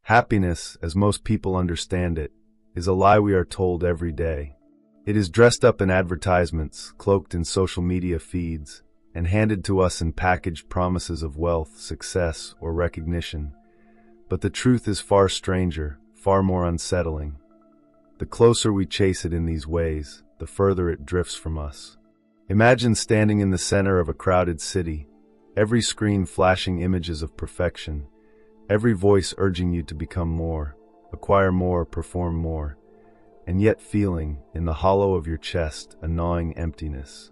Happiness, as most people understand it, is a lie we are told every day. It is dressed up in advertisements, cloaked in social media feeds, and handed to us in packaged promises of wealth, success, or recognition. But the truth is far stranger, far more unsettling. The closer we chase it in these ways, the further it drifts from us. Imagine standing in the center of a crowded city, every screen flashing images of perfection, every voice urging you to become more, acquire more, perform more, and yet feeling, in the hollow of your chest, a gnawing emptiness.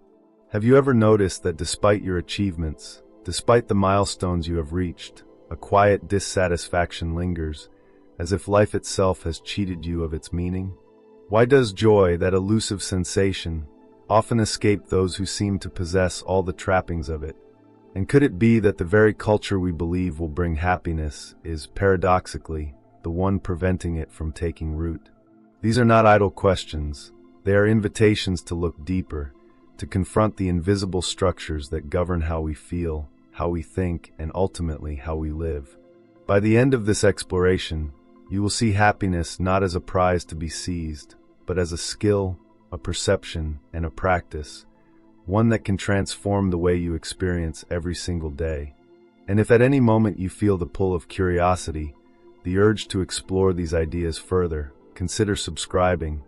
Have you ever noticed that despite your achievements, despite the milestones you have reached, a quiet dissatisfaction lingers, as if life itself has cheated you of its meaning? Why does joy, that elusive sensation, often escape those who seem to possess all the trappings of it? And could it be that the very culture we believe will bring happiness is, paradoxically, the one preventing it from taking root? These are not idle questions. They are invitations to look deeper, to confront the invisible structures that govern how we feel, how we think, and ultimately how we live. By the end of this exploration, you will see happiness not as a prize to be seized, but as a skill, a perception, and a practice, one that can transform the way you experience every single day. And if at any moment you feel the pull of curiosity, the urge to explore these ideas further, consider subscribing,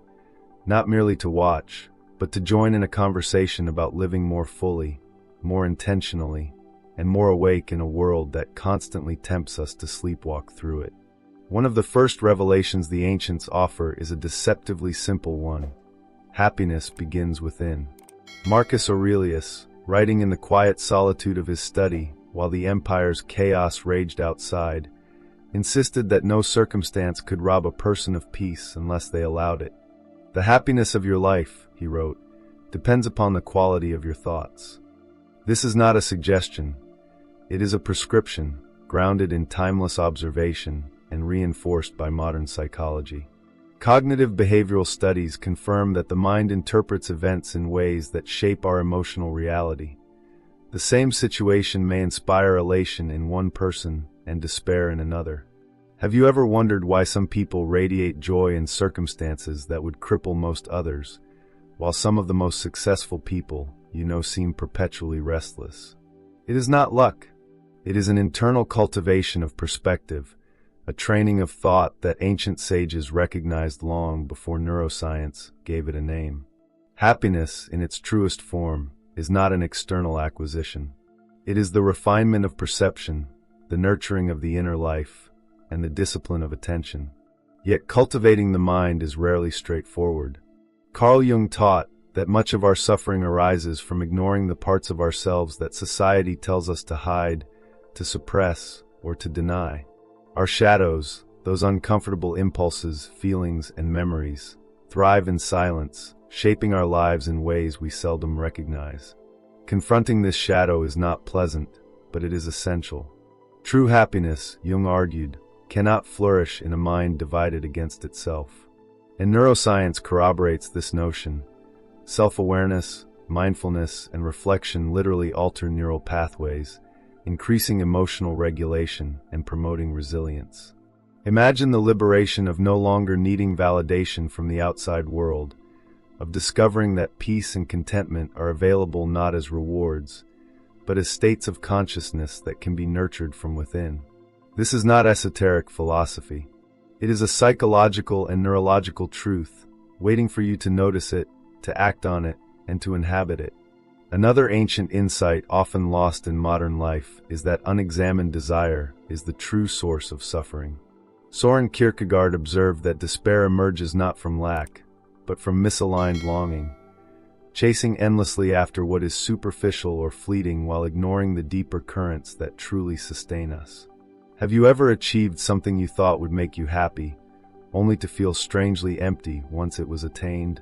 not merely to watch, but to join in a conversation about living more fully, more intentionally, and more awake in a world that constantly tempts us to sleepwalk through it. One of the first revelations the ancients offer is a deceptively simple one. Happiness begins within. Marcus Aurelius, writing in the quiet solitude of his study while the empire's chaos raged outside, insisted that no circumstance could rob a person of peace unless they allowed it. The happiness of your life, he wrote, depends upon the quality of your thoughts. This is not a suggestion. It is a prescription, grounded in timeless observation and reinforced by modern psychology. Cognitive behavioral studies confirm that the mind interprets events in ways that shape our emotional reality. The same situation may inspire elation in one person and despair in another. Have you ever wondered why some people radiate joy in circumstances that would cripple most others, while some of the most successful people seem perpetually restless? It is not luck. It is an internal cultivation of perspective, a training of thought that ancient sages recognized long before neuroscience gave it a name. Happiness, in its truest form, is not an external acquisition. It is the refinement of perception, the nurturing of the inner life, and the discipline of attention. Yet cultivating the mind is rarely straightforward. Carl Jung taught that much of our suffering arises from ignoring the parts of ourselves that society tells us to hide, to suppress, or to deny. Our shadows, those uncomfortable impulses, feelings, and memories, thrive in silence, shaping our lives in ways we seldom recognize. Confronting this shadow is not pleasant, but it is essential. True happiness, Jung argued, cannot flourish in a mind divided against itself. And neuroscience corroborates this notion. Self-awareness, mindfulness, and reflection literally alter neural pathways, increasing emotional regulation and promoting resilience. Imagine the liberation of no longer needing validation from the outside world, of discovering that peace and contentment are available not as rewards, but as states of consciousness that can be nurtured from within. This is not esoteric philosophy. It is a psychological and neurological truth, waiting for you to notice it, to act on it, and to inhabit it. Another ancient insight often lost in modern life is that unexamined desire is the true source of suffering. Soren Kierkegaard observed that despair emerges not from lack, but from misaligned longing, chasing endlessly after what is superficial or fleeting while ignoring the deeper currents that truly sustain us. Have you ever achieved something you thought would make you happy, only to feel strangely empty once it was attained?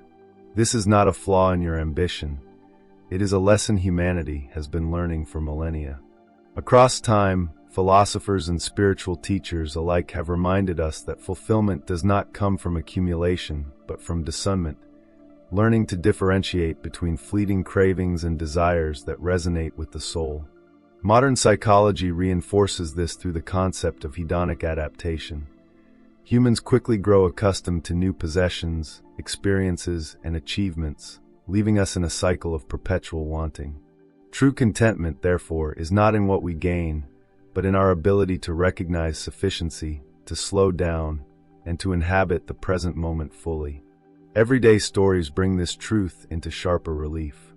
This is not a flaw in your ambition. It is a lesson humanity has been learning for millennia. Across time, philosophers and spiritual teachers alike have reminded us that fulfillment does not come from accumulation, but from discernment, learning to differentiate between fleeting cravings and desires that resonate with the soul. Modern psychology reinforces this through the concept of hedonic adaptation. Humans quickly grow accustomed to new possessions, experiences, and achievements, leaving us in a cycle of perpetual wanting. True contentment, therefore, is not in what we gain, but in our ability to recognize sufficiency, to slow down, and to inhabit the present moment fully. Everyday stories bring this truth into sharper relief.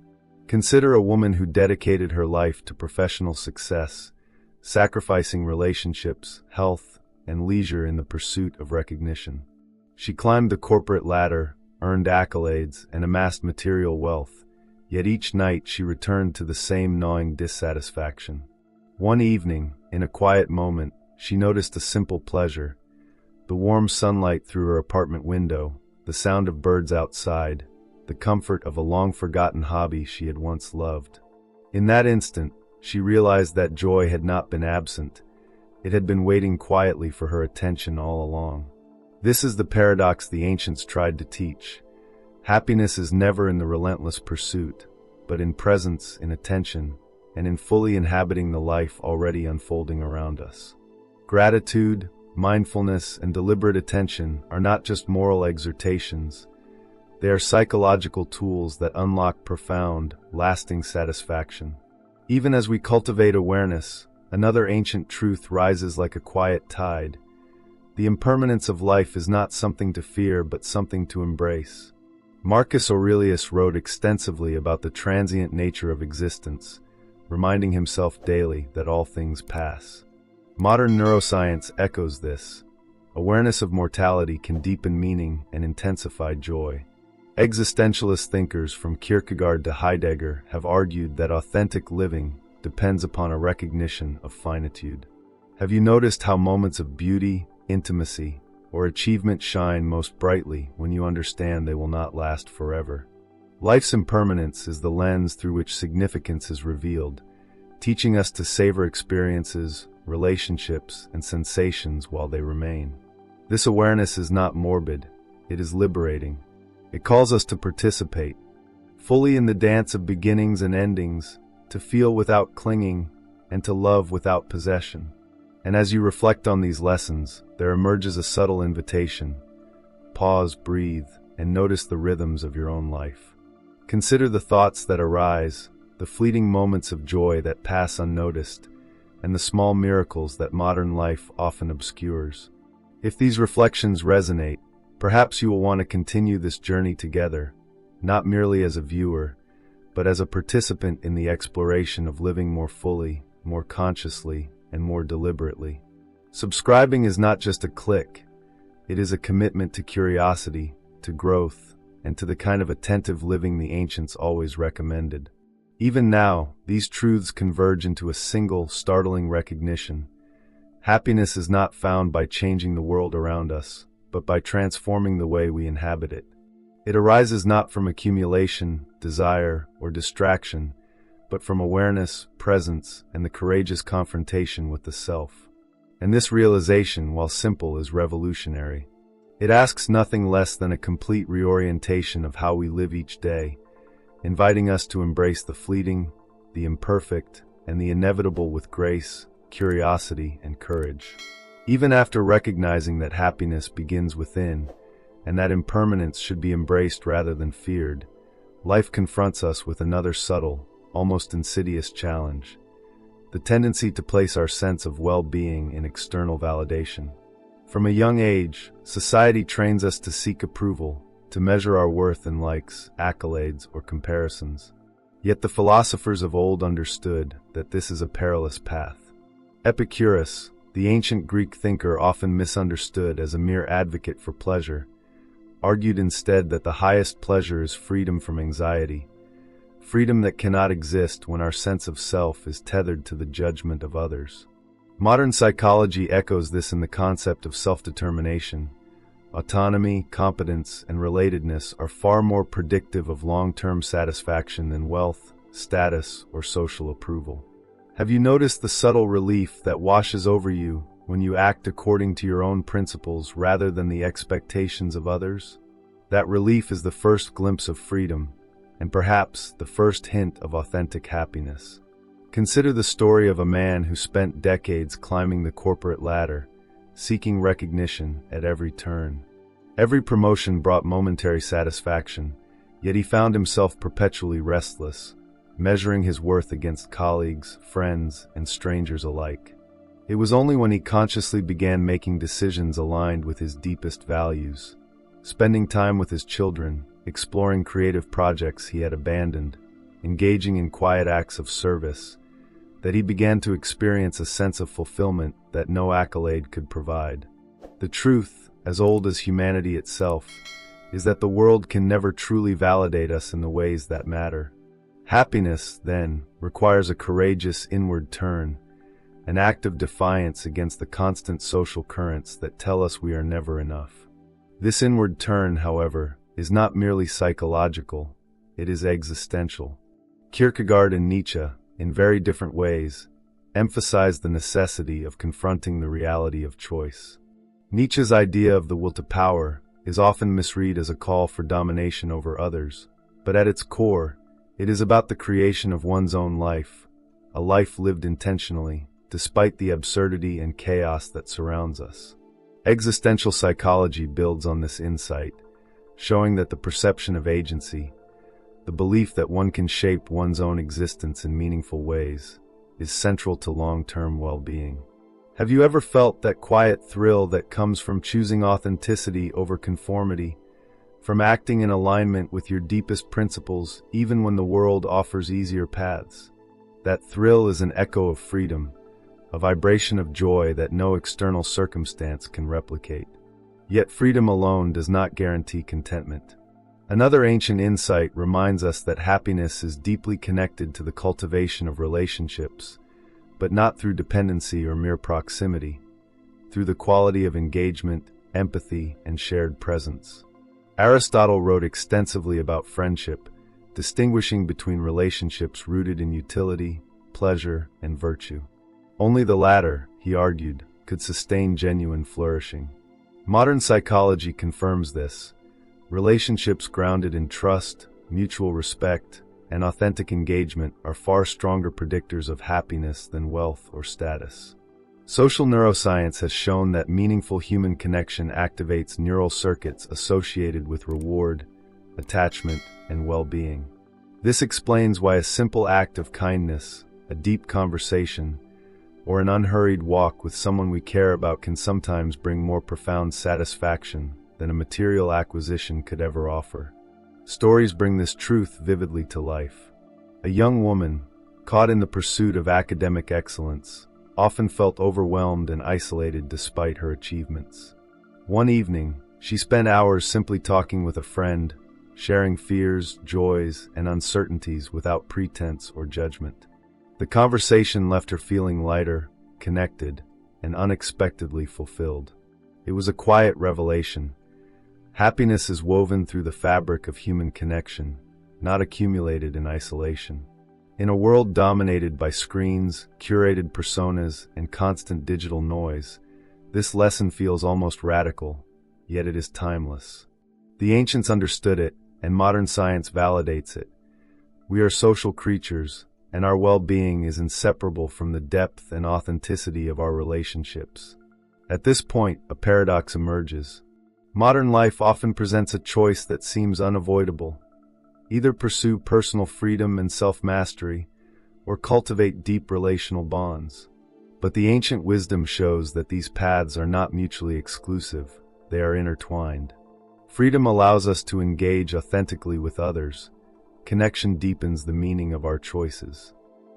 Consider a woman who dedicated her life to professional success, sacrificing relationships, health, and leisure in the pursuit of recognition. She climbed the corporate ladder, earned accolades, and amassed material wealth, yet each night she returned to the same gnawing dissatisfaction. One evening, in a quiet moment, she noticed a simple pleasure: the warm sunlight through her apartment window, the sound of birds outside, the comfort of a long-forgotten hobby she had once loved. In that instant, she realized that joy had not been absent. It had been waiting quietly for her attention all along. This is the paradox the ancients tried to teach. Happiness is never in the relentless pursuit, but in presence, in attention, and in fully inhabiting the life already unfolding around us. Gratitude, mindfulness, and deliberate attention are not just moral exhortations. They are psychological tools that unlock profound, lasting satisfaction. Even as we cultivate awareness, another ancient truth rises like a quiet tide. The impermanence of life is not something to fear, but something to embrace. Marcus Aurelius wrote extensively about the transient nature of existence, reminding himself daily that all things pass. Modern neuroscience echoes this. Awareness of mortality can deepen meaning and intensify joy. Existentialist thinkers from Kierkegaard to Heidegger have argued that authentic living depends upon a recognition of finitude. Have you noticed how moments of beauty, intimacy, or achievement shine most brightly when you understand they will not last forever? Life's impermanence is the lens through which significance is revealed, teaching us to savor experiences, relationships, and sensations while they remain. This awareness is not morbid, it is liberating. It calls us to participate fully in the dance of beginnings and endings, to feel without clinging, and to love without possession. And as you reflect on these lessons, there emerges a subtle invitation. Pause, breathe, and notice the rhythms of your own life. Consider the thoughts that arise, the fleeting moments of joy that pass unnoticed, and the small miracles that modern life often obscures. If these reflections resonate, perhaps you will want to continue this journey together, not merely as a viewer, but as a participant in the exploration of living more fully, more consciously, and more deliberately. Subscribing is not just a click. It is a commitment to curiosity, to growth, and to the kind of attentive living the ancients always recommended. Even now, these truths converge into a single, startling recognition. Happiness is not found by changing the world around us, but by transforming the way we inhabit it. It arises not from accumulation, desire, or distraction, but from awareness, presence, and the courageous confrontation with the self. And this realization, while simple, is revolutionary. It asks nothing less than a complete reorientation of how we live each day, inviting us to embrace the fleeting, the imperfect, and the inevitable with grace, curiosity, and courage. Even after recognizing that happiness begins within, and that impermanence should be embraced rather than feared, life confronts us with another subtle, almost insidious challenge: the tendency to place our sense of well-being in external validation. From a young age, society trains us to seek approval, to measure our worth in likes, accolades, or comparisons. Yet the philosophers of old understood that this is a perilous path. Epicurus, the ancient Greek thinker often misunderstood as a mere advocate for pleasure, argued instead that the highest pleasure is freedom from anxiety, freedom that cannot exist when our sense of self is tethered to the judgment of others. Modern psychology echoes this in the concept of self-determination. Autonomy, competence, and relatedness are far more predictive of long-term satisfaction than wealth, status, or social approval. Have you noticed the subtle relief that washes over you when you act according to your own principles rather than the expectations of others? That relief is the first glimpse of freedom, and perhaps the first hint of authentic happiness. Consider the story of a man who spent decades climbing the corporate ladder, seeking recognition at every turn. Every promotion brought momentary satisfaction, yet he found himself perpetually restless, measuring his worth against colleagues, friends, and strangers alike. It was only when he consciously began making decisions aligned with his deepest values, spending time with his children, exploring creative projects he had abandoned, engaging in quiet acts of service, that he began to experience a sense of fulfillment that no accolade could provide. The truth, as old as humanity itself, is that the world can never truly validate us in the ways that matter. Happiness, then, requires a courageous inward turn, an act of defiance against the constant social currents that tell us we are never enough. This inward turn, however, is not merely psychological, it is existential. Kierkegaard and Nietzsche, in very different ways, emphasize the necessity of confronting the reality of choice. Nietzsche's idea of the will to power is often misread as a call for domination over others, but at its core, it is about the creation of one's own life, a life lived intentionally, despite the absurdity and chaos that surrounds us. Existential psychology builds on this insight, showing that the perception of agency, the belief that one can shape one's own existence in meaningful ways, is central to long-term well-being. Have you ever felt that quiet thrill that comes from choosing authenticity over conformity, from acting in alignment with your deepest principles even when the world offers easier paths? That thrill is an echo of freedom, a vibration of joy that no external circumstance can replicate. Yet freedom alone does not guarantee contentment. Another ancient insight reminds us that happiness is deeply connected to the cultivation of relationships, but not through dependency or mere proximity, through the quality of engagement, empathy, and shared presence. Aristotle wrote extensively about friendship, distinguishing between relationships rooted in utility, pleasure, and virtue. Only the latter, he argued, could sustain genuine flourishing. Modern psychology confirms this. Relationships grounded in trust, mutual respect, and authentic engagement are far stronger predictors of happiness than wealth or status. Social neuroscience has shown that meaningful human connection activates neural circuits associated with reward, attachment, and well-being. This explains why a simple act of kindness, a deep conversation, or an unhurried walk with someone we care about can sometimes bring more profound satisfaction than a material acquisition could ever offer. Stories bring this truth vividly to life. A young woman, caught in the pursuit of academic excellence, often felt overwhelmed and isolated despite her achievements. One evening, she spent hours simply talking with a friend, sharing fears, joys, and uncertainties without pretense or judgment. The conversation left her feeling lighter, connected, and unexpectedly fulfilled. It was a quiet revelation. Happiness is woven through the fabric of human connection, not accumulated in isolation. In a world dominated by screens, curated personas, and constant digital noise, this lesson feels almost radical, yet it is timeless. The ancients understood it, and modern science validates it. We are social creatures, and our well-being is inseparable from the depth and authenticity of our relationships. At this point, a paradox emerges. Modern life often presents a choice that seems unavoidable. Either pursue personal freedom and self-mastery, or cultivate deep relational bonds. But the ancient wisdom shows that these paths are not mutually exclusive, they are intertwined. Freedom allows us to engage authentically with others. Connection deepens the meaning of our choices.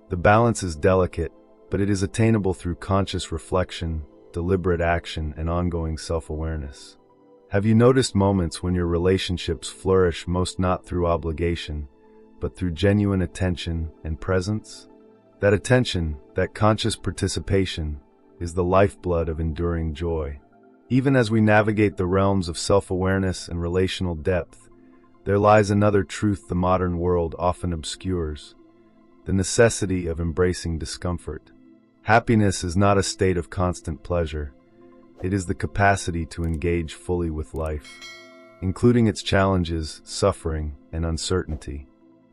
The balance is delicate, but it is attainable through conscious reflection, deliberate action, and ongoing self-awareness. Have you noticed moments when your relationships flourish most not through obligation, but through genuine attention and presence? That attention, that conscious participation, is the lifeblood of enduring joy. Even as we navigate the realms of self-awareness and relational depth, there lies another truth the modern world often obscures: the necessity of embracing discomfort. Happiness is not a state of constant pleasure. It is the capacity to engage fully with life, including its challenges, suffering, and uncertainty.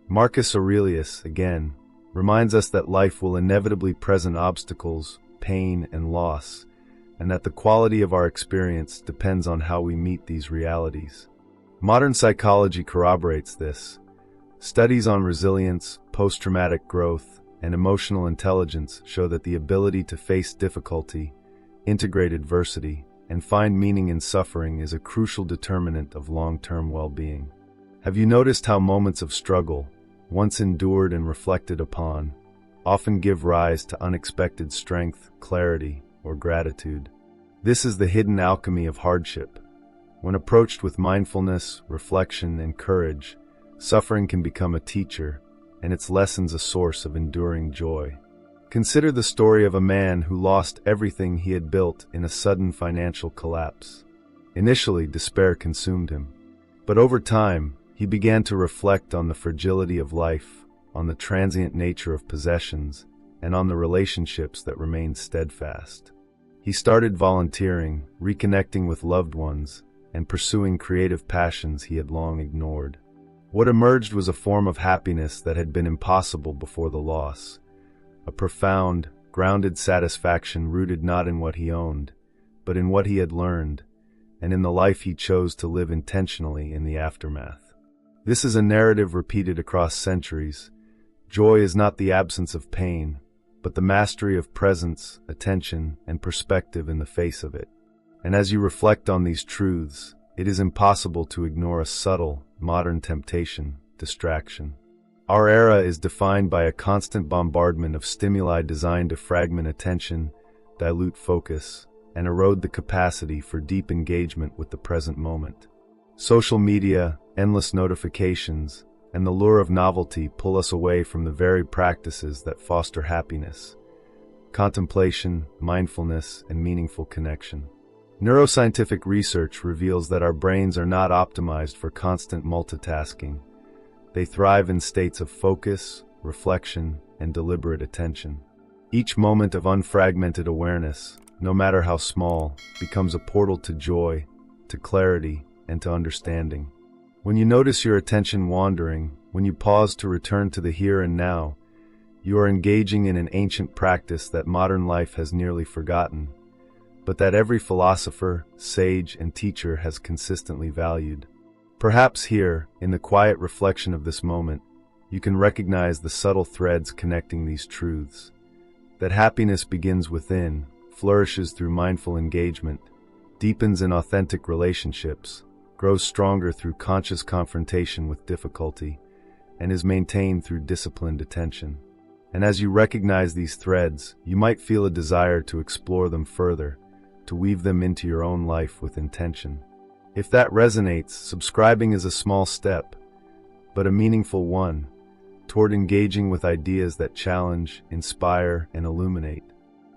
Marcus Aurelius, again, reminds us that life will inevitably present obstacles, pain, and loss, and that the quality of our experience depends on how we meet these realities. Modern psychology corroborates this. Studies on resilience, post-traumatic growth, and emotional intelligence show that the ability to face difficulty, integrate adversity, and find meaning in suffering is a crucial determinant of long-term well-being. Have you noticed how moments of struggle, once endured and reflected upon, often give rise to unexpected strength, clarity, or gratitude? This is the hidden alchemy of hardship. When approached with mindfulness, reflection, and courage, suffering can become a teacher, and its lessons a source of enduring joy. Consider the story of a man who lost everything he had built in a sudden financial collapse. Initially, despair consumed him. But over time, he began to reflect on the fragility of life, on the transient nature of possessions, and on the relationships that remained steadfast. He started volunteering, reconnecting with loved ones, and pursuing creative passions he had long ignored. What emerged was a form of happiness that had been impossible before the loss. A profound, grounded satisfaction rooted not in what he owned, but in what he had learned, and in the life he chose to live intentionally in the aftermath. This is a narrative repeated across centuries. Joy is not the absence of pain, but the mastery of presence, attention, and perspective in the face of it. And as you reflect on these truths, it is impossible to ignore a subtle, modern temptation, distraction. Our era is defined by a constant bombardment of stimuli designed to fragment attention, dilute focus, and erode the capacity for deep engagement with the present moment. Social media, endless notifications, and the lure of novelty pull us away from the very practices that foster happiness: contemplation, mindfulness, and meaningful connection. Neuroscientific research reveals that our brains are not optimized for constant multitasking. They thrive in states of focus, reflection, and deliberate attention. Each moment of unfragmented awareness, no matter how small, becomes a portal to joy, to clarity, and to understanding. When you notice your attention wandering, when you pause to return to the here and now, you are engaging in an ancient practice that modern life has nearly forgotten, but that every philosopher, sage, and teacher has consistently valued. Perhaps here, in the quiet reflection of this moment, you can recognize the subtle threads connecting these truths. That happiness begins within, flourishes through mindful engagement, deepens in authentic relationships, grows stronger through conscious confrontation with difficulty, and is maintained through disciplined attention. And as you recognize these threads, you might feel a desire to explore them further, to weave them into your own life with intention. If that resonates, subscribing is a small step, but a meaningful one, toward engaging with ideas that challenge, inspire, and illuminate,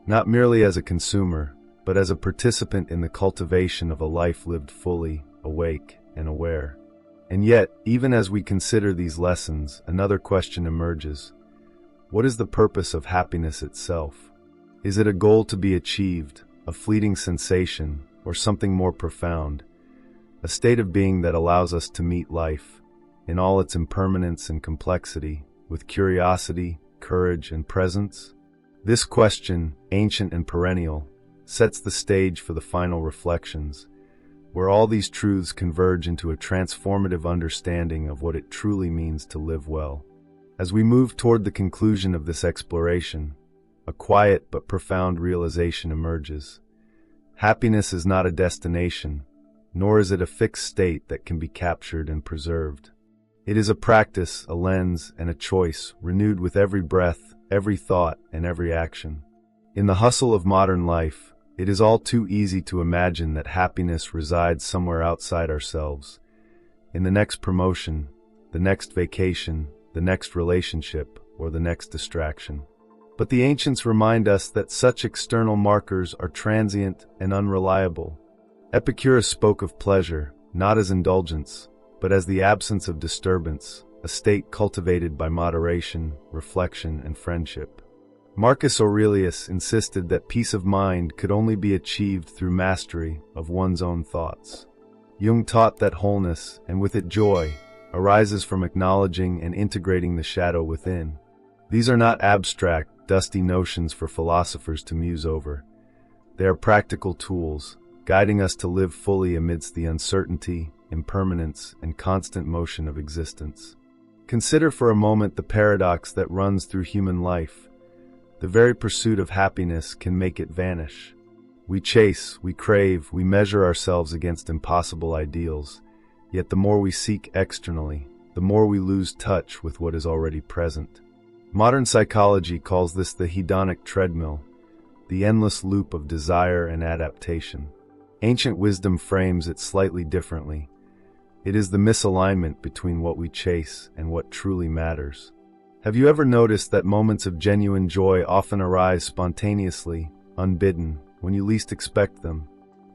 not merely as a consumer, but as a participant in the cultivation of a life lived fully, awake, and aware. And yet, even as we consider these lessons, another question emerges. What is the purpose of happiness itself? Is it a goal to be achieved, a fleeting sensation, or something more profound? A state of being that allows us to meet life, in all its impermanence and complexity, with curiosity, courage, and presence? This question, ancient and perennial, sets the stage for the final reflections, where all these truths converge into a transformative understanding of what it truly means to live well. As we move toward the conclusion of this exploration, a quiet but profound realization emerges. Happiness is not a destination, nor is it a fixed state that can be captured and preserved. It is a practice, a lens, and a choice, renewed with every breath, every thought, and every action. In the hustle of modern life, it is all too easy to imagine that happiness resides somewhere outside ourselves, in the next promotion, the next vacation, the next relationship, or the next distraction. But the ancients remind us that such external markers are transient and unreliable. Epicurus spoke of pleasure, not as indulgence, but as the absence of disturbance, a state cultivated by moderation, reflection, and friendship. Marcus Aurelius insisted that peace of mind could only be achieved through mastery of one's own thoughts. Jung taught that wholeness, and with it joy, arises from acknowledging and integrating the shadow within. These are not abstract, dusty notions for philosophers to muse over. They are practical tools, guiding us to live fully amidst the uncertainty, impermanence, and constant motion of existence. Consider for a moment the paradox that runs through human life. The very pursuit of happiness can make it vanish. We chase, we crave, we measure ourselves against impossible ideals, yet the more we seek externally, the more we lose touch with what is already present. Modern psychology calls this the hedonic treadmill, the endless loop of desire and adaptation. Ancient wisdom frames it slightly differently. It is the misalignment between what we chase and what truly matters. Have you ever noticed that moments of genuine joy often arise spontaneously, unbidden, when you least expect them?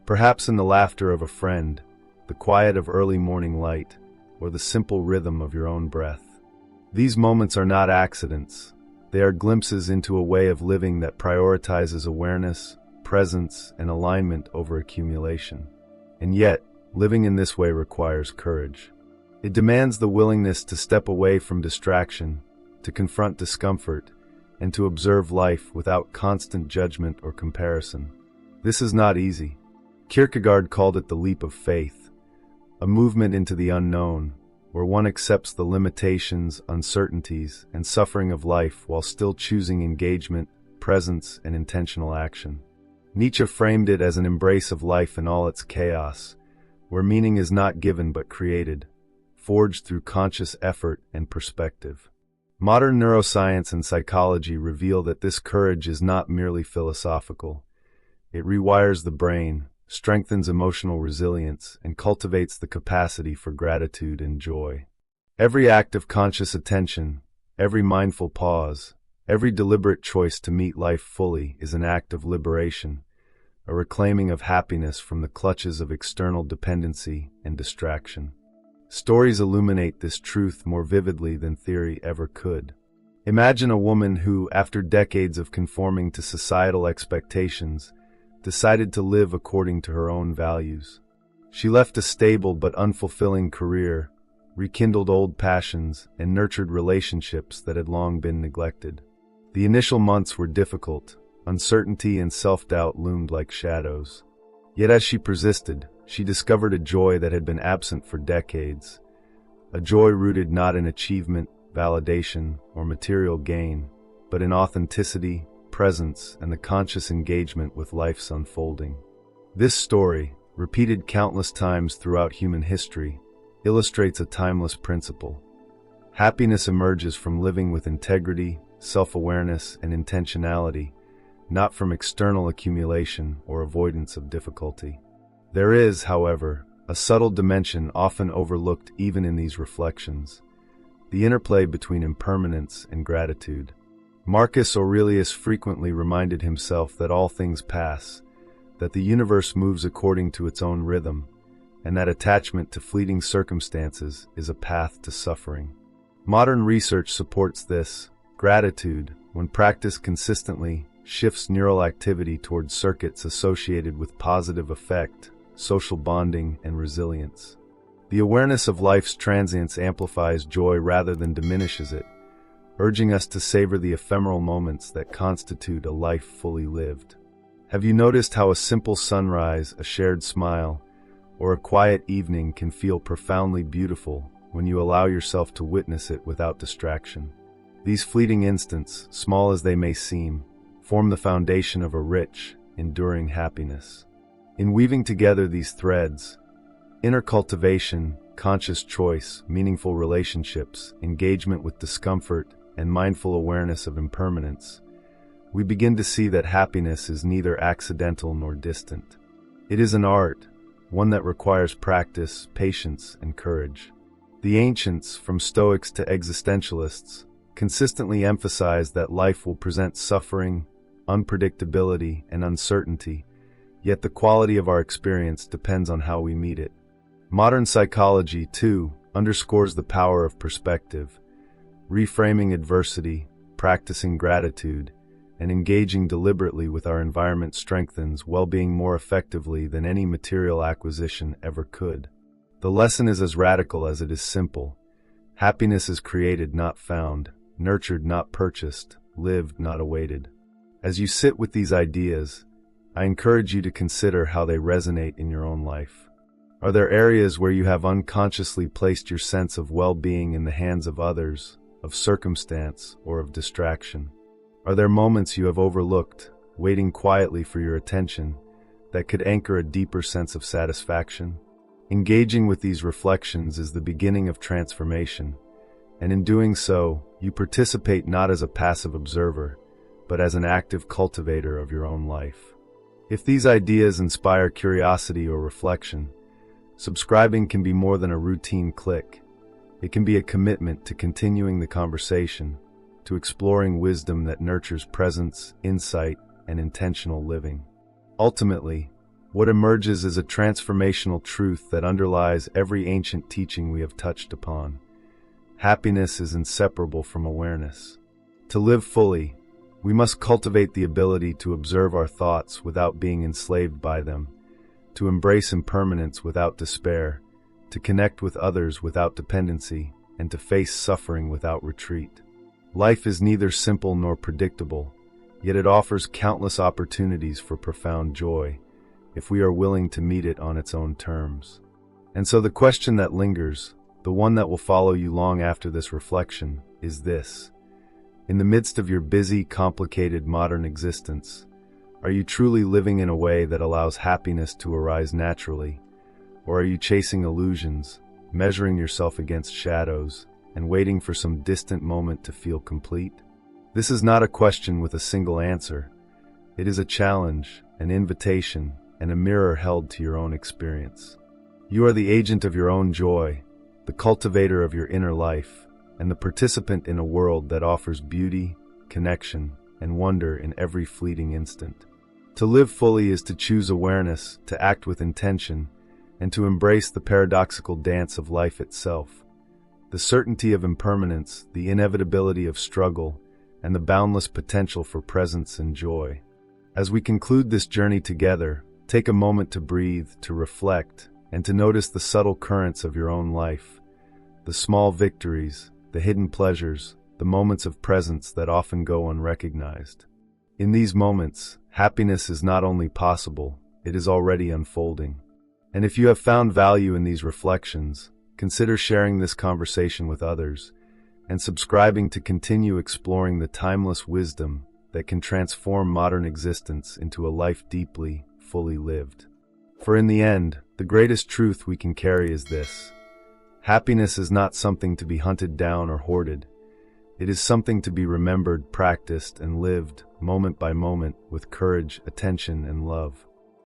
Perhaps in the laughter of a friend, the quiet of early morning light, or the simple rhythm of your own breath. These moments are not accidents. They are glimpses into a way of living that prioritizes awareness, presence, and alignment over accumulation. And yet, living in this way requires courage. It demands the willingness to step away from distraction, to confront discomfort, and to observe life without constant judgment or comparison. This is not easy. Kierkegaard called it the leap of faith, a movement into the unknown, where one accepts the limitations, uncertainties, and suffering of life while still choosing engagement, presence, and intentional action. Nietzsche framed it as an embrace of life in all its chaos, where meaning is not given but created, forged through conscious effort and perspective. Modern neuroscience and psychology reveal that this courage is not merely philosophical. It rewires the brain, strengthens emotional resilience, and cultivates the capacity for gratitude and joy. Every act of conscious attention, every mindful pause, every deliberate choice to meet life fully is an act of liberation, a reclaiming of happiness from the clutches of external dependency and distraction. Stories illuminate this truth more vividly than theory ever could. Imagine a woman who, after decades of conforming to societal expectations, decided to live according to her own values. She left a stable but unfulfilling career, rekindled old passions, and nurtured relationships that had long been neglected. The initial months were difficult. Uncertainty and self-doubt loomed like shadows. Yet as she persisted, she discovered a joy that had been absent for decades. A joy rooted not in achievement, validation, or material gain, but in authenticity, presence, and the conscious engagement with life's unfolding. This story, repeated countless times throughout human history, illustrates a timeless principle. Happiness emerges from living with integrity, self-awareness, and intentionality, not from external accumulation or avoidance of difficulty. There is, however, a subtle dimension often overlooked even in these reflections: the interplay between impermanence and gratitude. Marcus Aurelius frequently reminded himself that all things pass, that the universe moves according to its own rhythm, and that attachment to fleeting circumstances is a path to suffering. Modern research supports this. Gratitude, when practiced consistently, shifts neural activity towards circuits associated with positive affect, social bonding, and resilience. The awareness of life's transience amplifies joy rather than diminishes it, urging us to savor the ephemeral moments that constitute a life fully lived. Have you noticed how a simple sunrise, a shared smile, or a quiet evening can feel profoundly beautiful when you allow yourself to witness it without distraction? These fleeting instants, small as they may seem, form the foundation of a rich, enduring happiness. In weaving together these threads, inner cultivation, conscious choice, meaningful relationships, engagement with discomfort, and mindful awareness of impermanence, we begin to see that happiness is neither accidental nor distant. It is an art, one that requires practice, patience, and courage. The ancients, from Stoics to existentialists, consistently emphasize that life will present suffering, unpredictability, and uncertainty, yet the quality of our experience depends on how we meet it. Modern psychology, too, underscores the power of perspective. Reframing adversity, practicing gratitude, and engaging deliberately with our environment strengthens well-being more effectively than any material acquisition ever could. The lesson is as radical as it is simple. Happiness is created, not found, nurtured, not purchased, lived, not awaited. As you sit with these ideas, I encourage you to consider how they resonate in your own life. Are there areas where you have unconsciously placed your sense of well-being in the hands of others, of circumstance, or of distraction? Are there moments you have overlooked, waiting quietly for your attention, that could anchor a deeper sense of satisfaction? Engaging with these reflections is the beginning of transformation, and in doing so, you participate not as a passive observer, but as an active cultivator of your own life. If these ideas inspire curiosity or reflection, subscribing can be more than a routine click. It can be a commitment to continuing the conversation, to exploring wisdom that nurtures presence, insight, and intentional living. Ultimately, what emerges is a transformational truth that underlies every ancient teaching we have touched upon. Happiness is inseparable from awareness. To live fully, we must cultivate the ability to observe our thoughts without being enslaved by them, to embrace impermanence without despair, to connect with others without dependency, and to face suffering without retreat. Life is neither simple nor predictable, yet it offers countless opportunities for profound joy, if we are willing to meet it on its own terms. And so the question that lingers, the one that will follow you long after this reflection, is this. In the midst of your busy, complicated modern existence, are you truly living in a way that allows happiness to arise naturally? Or are you chasing illusions, measuring yourself against shadows, and waiting for some distant moment to feel complete? This is not a question with a single answer. It is a challenge, an invitation, and a mirror held to your own experience. You are the agent of your own joy, the cultivator of your inner life, and the participant in a world that offers beauty, connection, and wonder in every fleeting instant. To live fully is to choose awareness, to act with intention, and to embrace the paradoxical dance of life itself. The certainty of impermanence, the inevitability of struggle, and the boundless potential for presence and joy. As we conclude this journey together, take a moment to breathe, to reflect, and to notice the subtle currents of your own life, the small victories, the hidden pleasures, the moments of presence that often go unrecognized. In these moments, happiness is not only possible, it is already unfolding. And if you have found value in these reflections, consider sharing this conversation with others, and subscribing to continue exploring the timeless wisdom that can transform modern existence into a life deeply, fully lived. For in the end, the greatest truth we can carry is this. Happiness is not something to be hunted down or hoarded. It is something to be remembered, practiced, and lived, moment by moment, with courage, attention, and love.